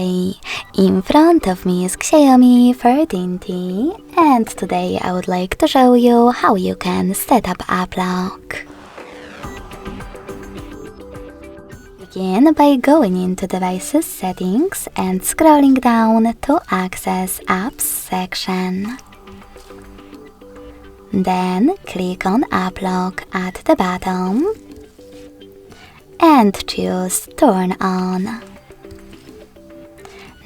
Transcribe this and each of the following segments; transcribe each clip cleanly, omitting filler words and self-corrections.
Hi! In front of me is Xiaomi 13T, and today I would like to show you how you can set up app lock. Begin by going into Devices Settings and scrolling down to Access Apps section. Then click on App Lock at the bottom and choose Turn On.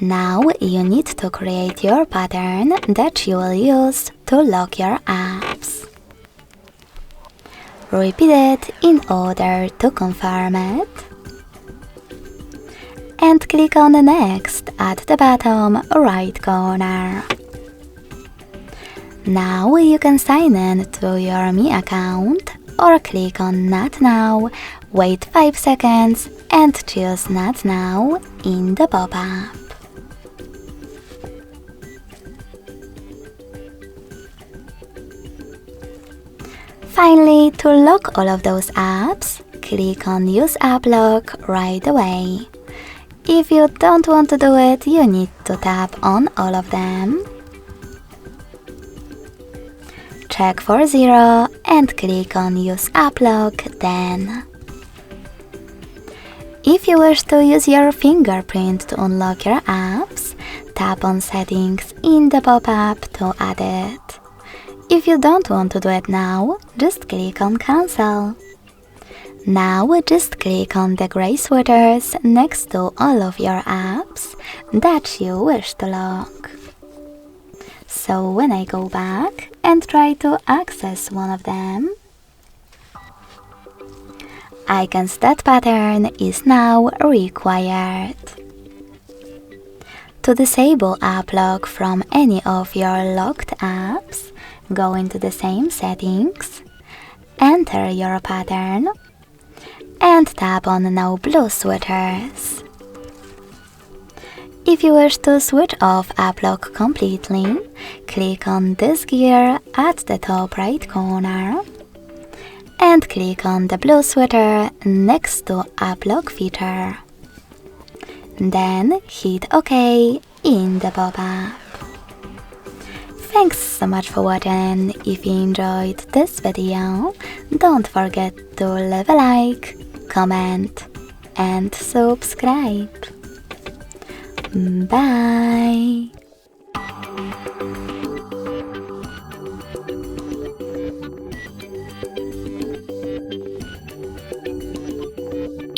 Now you need to create your pattern that you will use to lock your apps. Repeat it in order to confirm it. And click on Next at the bottom right corner. Now you can sign in to your Mi account or click on Not Now, wait 5 seconds and choose Not Now in the pop-up. Finally, to lock all of those apps, click on Use App Lock right away. If you don't want to do it, you need to tap on all of them. Check for 0 and click on Use App Lock then. If you wish to use your fingerprint to unlock your apps, tap on Settings in the pop-up to add it. If you don't want to do it now, just click on Cancel. Now just click on the gray sweaters next to all of your apps that you wish to lock. So when I go back and try to access one of them, icons that pattern is now required. To disable app lock from any of your locked apps, go into the same settings, enter your pattern, and tap on No Blue Sweaters. If you wish to switch off app lock completely, click on this gear at the top right corner and click on the blue sweater next to app lock feature. Then hit OK in the pop-up. Thanks so much for watching. If you enjoyed this video, don't forget to leave a like, comment and subscribe. Bye!